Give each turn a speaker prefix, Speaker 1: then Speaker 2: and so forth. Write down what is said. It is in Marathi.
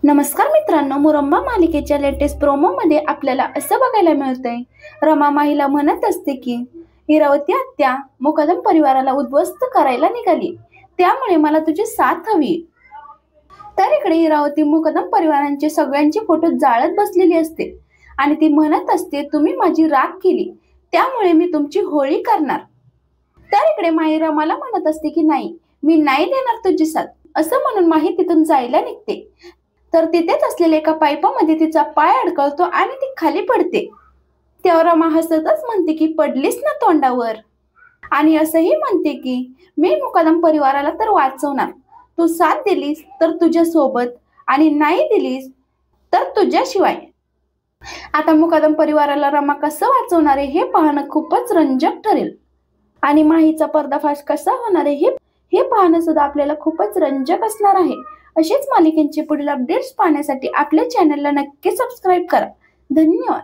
Speaker 1: नमस्कार मित्रांनो, मुरंबा मालिकेच्या लेटेस्ट प्रोमो मध्ये आपल्याला असं बघायला मिळतंय, रमा माहीला म्हणत असते की इरावती आत्या मुकदम परिवाराला उद्ध्वस्त करायला निघाली, त्यामुळे मला तुझी साथ हवी। तर इकडे इरावती मुकदम परिवारांचे सगळ्यांचे फोटो जाळत बसलेली असते आणि ती म्हणत असते, तुम्ही माझी राख केली त्यामुळे मी तुमची होळी करणार। तर इकडे माही रमाला म्हणत असते की नाही, मी नाही देणार तुझी साथ, असं म्हणून माही तिथून जायला निघते। तर तिथेच असलेल्या एका पाईपामध्ये तिचा पाय अडकळतो आणि ती खाली पडते। तेव्हा रमा हसतच म्हणते की पडलीस ना तोंडावर, आणि असंही म्हणते की मी मुकदम परिवाराला तर वाचवणार, तू साथ दिलीस तर तुझ्या सोबत आणि नाही दिलीस तर तुझ्याशिवाय। आता मुकदम परिवाराला रमा कसं वाचवणार आहे हे पाहणं खूपच रंजक ठरेल, आणि माहीचा पर्दाफाश कसा होणार आहे हे पाहणं सुद्धा आपल्याला खूपच रंजक असणार आहे। असेच मालिकेचे पुढील अपडेट्स पाहण्यासाठी आपल्या चॅनलला नक्की सबस्क्राईब करा। धन्यवाद।